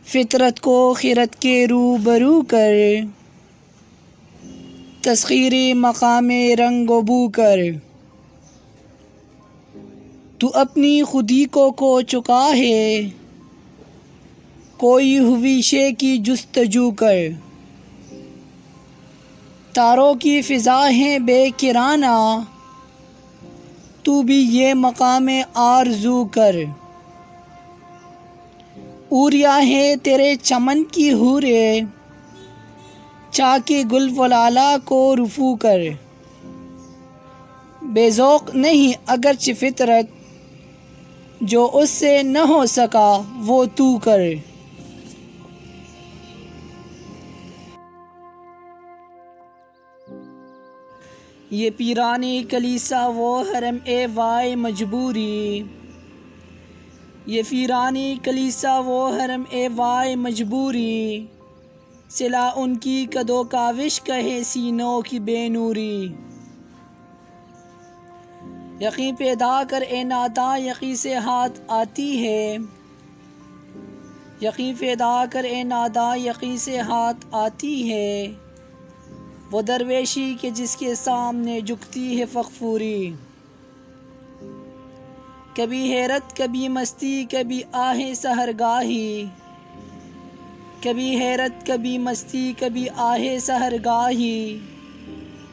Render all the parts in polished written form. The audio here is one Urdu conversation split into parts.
فطرت کو خرد کے روبرو کر، تسخیر مقام رنگ و بو کر۔ تو اپنی خودی کو کھو چکا ہے، کوئی ہوئی شے کی جستجو کر۔ تاروں کی فضا ہے بے کرانہ، تو بھی یہ مقام آرزو کر۔ عوریاں ہیں تیرے چمن کی حوریں، چاک گل و لالہ کو رفو کر۔ بے ذوق نہیں اگرچہ فطرت، جو اس سے نہ ہو سکا وہ تو کر۔ یہ پیران کلیسا وہ حرم اے وائے مجبوری، یہ پیران کلیسا وہ حرم اے وائے مجبوری، صلا ان کی کد و کاوش کہے سینوں کی بے نوری۔ یقین پیدا کر اے ناداں یقین سے ہاتھ آتی ہے، یقین پیدا کر اے ناداں یقین سے ہاتھ آتی ہے، وہ درویشی کہ جس کے سامنے جھکتی ہے فغفوری۔ کبھی حیرت کبھی مستی کبھی آہ سحرگاہی، کبھی حیرت کبھی مستی کبھی آہ سحرگاہی،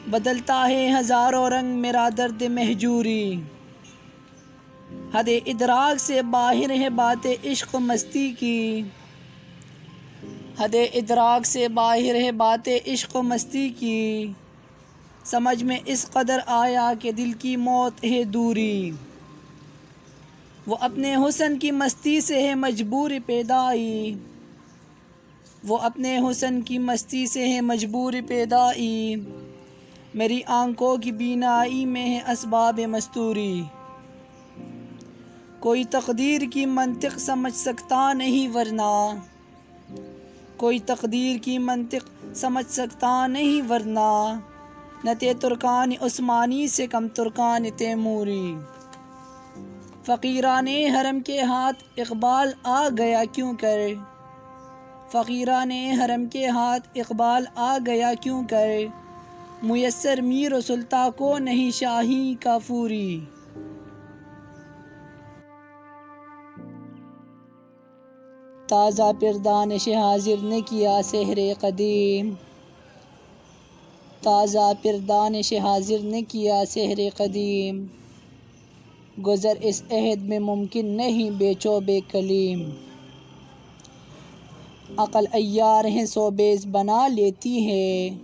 بدلتا ہے ہزاروں رنگ میرا درد مہجوری۔ حد ادراک سے باہر ہے بات عشق و مستی کی، حد ادراک سے باہر ہے بات عشق و مستی کی، سمجھ میں اس قدر آیا کہ دل کی موت ہے دوری۔ وہ اپنے حسن کی مستی سے ہے مجبور پیدائی، وہ اپنے حسن کی مستی سے ہے مجبور پیدائی، میری آنکھوں کی بینائی میں ہے اسباب مستوری۔ کوئی تقدیر کی منطق سمجھ سکتا نہیں ورنہ، کوئی تقدیر کی منطق سمجھ سکتا نہیں ورنہ، نہ تھے ترکان عثمانی سے کم ترکان تیموری۔ فقیران حرم کے ہاتھ اقبال آ گیا کیوں کر، فقیران حرم کے ہاتھ اقبال آ گیا کیوں کر، میسر میر و سلطاں کو نہیں شاہی کافوری۔ تازہ پردانش حاضر نے کیا سحر قدیم، تازہ پردانش حاضر نے کیا سحر قدیم، گزر اس عہد میں ممکن نہیں بیچ و بے کلیم۔ عقل عیار ہے سو بیز بنا لیتی ہے،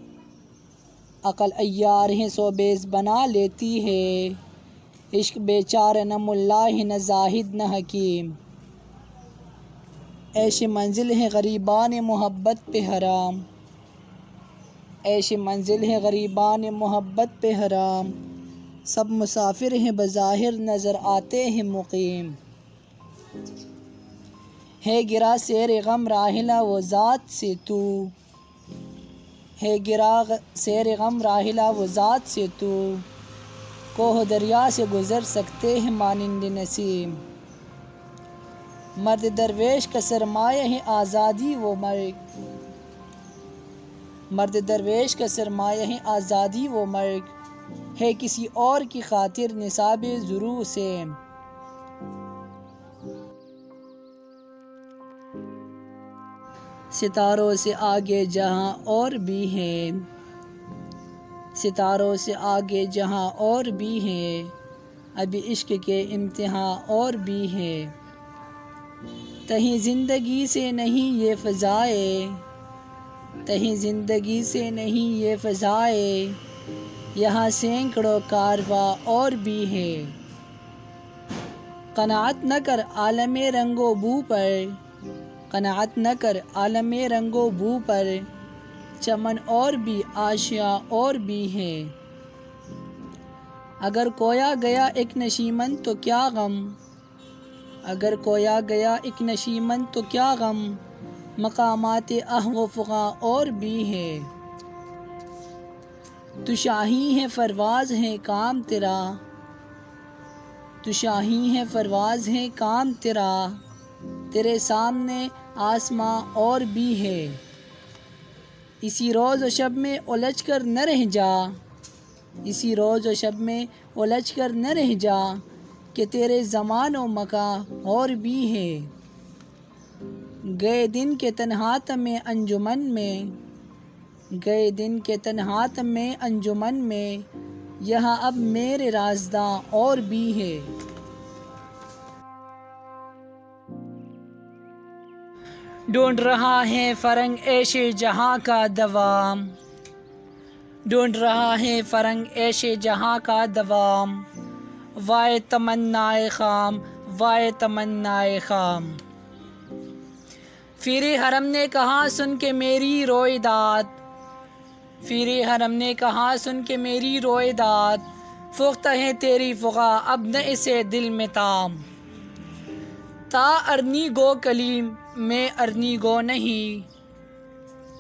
عقل عیار ہے سو بیز بنا لیتی ہے، عشق بیچارہ نہ ملا ہے نہ زاہد نہ حکیم۔ عیش منزل ہے غریبان محبت پہ حرام، عیش منزل ہے غریبان محبت پہ حرام، سب مسافر ہیں بظاہر نظر آتے ہیں مقیم۔ ہے گرا سیر غم راحلہ وہ ذات سے تو، ہے گرا سیر غم راحلہ وہ ذات سے تو، کوہ دریا سے گزر سکتے ہیں مانند نسیم۔ مرد درویش کا سرمایہ ہے آزادی و مرگ، مرد درویش کا سرمایہ ہے آزادی و مرگ، ہے کسی اور کی خاطر نصاب زروع سیم۔ ستاروں سے آگے جہاں اور بھی ہے، ستاروں سے آگے جہاں اور بھی ہے، ابھی عشق کے امتحان اور بھی ہے، تہیں زندگی سے نہیں یہ فضائے، تہیں زندگی سے نہیں یہ فضائے، یہاں سینکڑوں کارواں اور بھی ہے۔ قناعت نہ کر عالم رنگ و بو پر، قناعت نہ کر عالم رنگ و بو پر، چمن اور بھی آشیاں اور بھی ہے۔ اگر کھویا گیا ایک نشیمن تو کیا غم، اگر کھویا گیا ایک نشیمن تو کیا غم، مقامات احو فغاں اور بھی ہے۔ تو شاہی ہے پرواز ہے کام تیرا، تو شاہی ہے پرواز ہے کام تیرا، تیرے سامنے آسماں اور بھی ہے، اسی روز و شب میں الجھ کر نہ رہ جا، اسی روز و شب میں الجھ کر نہ رہ جا، کہ تیرے زمان و مکان اور بھی ہے۔ گئے دن کے تنہات میں انجمن میں، گئے دن کے تنہات میں انجمن میں، یہاں اب میرے رازداں اور بھی ہے۔ ڈھونڈ رہا ہے فرنگ عیش جہاں کا دوام، ڈھونڈ رہا ہے فرنگ عیش جہاں کا دوام، وائے تمنائے خام، وائے تمنائے خام۔ پیر حرم نے کہا سن کے میری روئیداد، پیر حرم نے کہا سن کے میری روئیداد، پختہ ہے تیری فغاں اب نہ اسے دل میں تام۔ تا ارنی گو کلیم میں ارنی گو نہیں،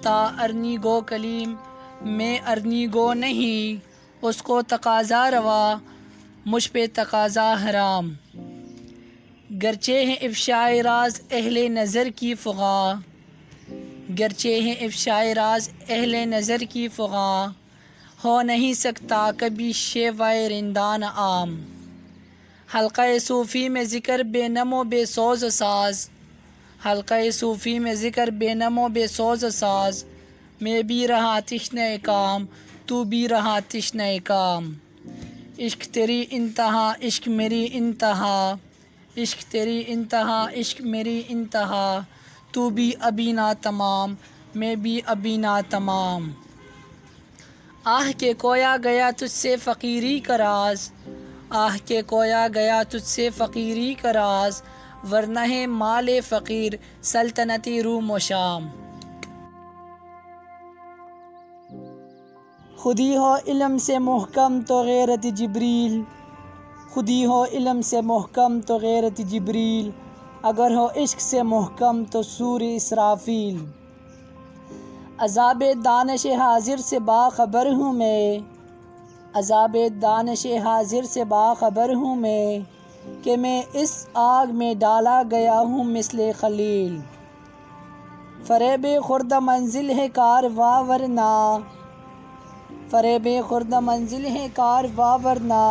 تا ارنی گو کلیم میں ارنی گو نہیں، اس کو تقاضا روا مجھ پہ تقاضا حرام۔ گرچہ ہے افشائے راز اہل نظر کی فغاں، گرچہ ہے افشائے راز اہل نظر کی فغاں، ہو نہیں سکتا کبھی شیوائے رندان عام۔ حلقہ صوفی میں ذکر بے نم و بے سوز و ساز، حلقہ صوفی میں ذکر بے نم و بے سوز و ساز، میں بھی رہا تشنہ کام تو بھی رہا تشنہ کام۔ عشق تیری انتہا عشق میری انتہا، عشق تیری انتہا عشق میری انتہا، تو بھی ابھی نہ تمام میں بھی ابھی نہ تمام۔ آہ کہ کھویا گیا تجھ سے فقیری کا راز، آہ کہ کھویا گیا تجھ سے فقیری کا راز، ورنہ ہے مال فقیر سلطنت روم و شام۔ خودی ہو علم سے محکم تو غیرت جبریل، خودی ہو علم سے محکم تو غیرت جبریل، اگر ہو عشق سے محکم تو سور اسرافیل۔ عذاب دانش حاضر سے باخبر ہوں میں، عذاب دانش حاضر سے باخبر ہوں میں، کہ میں اس آگ میں ڈالا گیا ہوں مثل خلیل۔ فریب خرد منزل ہے کارواں ورنہ، فریب خرد منزل ہے کارواں ورنہ،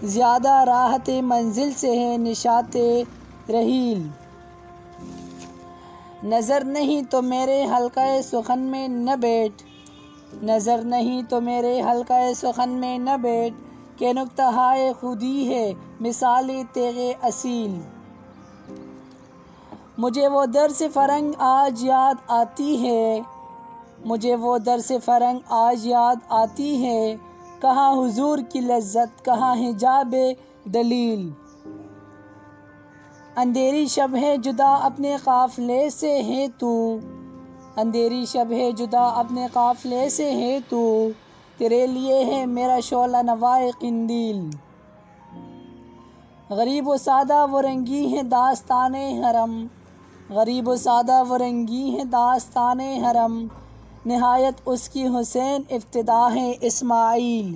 زیادہ راحت منزل سے ہے نشاط رحیل۔ نظر نہیں تو میرے حلقہ سخن میں نہ بیٹھ، نظر نہیں تو میرے حلقہ سخن میں نہ بیٹھ، کہ نکتہ ہائے خودی ہے مثال تیغ اصیل۔ مجھے وہ درس فرنگ آج یاد آتی ہے، مجھے وہ درس فرنگ آج یاد آتی ہے، کہاں حضور کی لذت کہاں حجاب دلیل۔ اندھیری شب ہے جدا اپنے قافلے سے ہے تو، اندھیری شب ہے جدا اپنے قافلے سے ہے تو، تیرے لیے ہے میرا شعلہ نوائے قندیل۔ غریب و سادہ وہ رنگی ہے داستان حرم، غریب و سادہ وہ رنگی ہے داستان حرم، نہایت اس کی حسین ابتدا ہے اسماعیل۔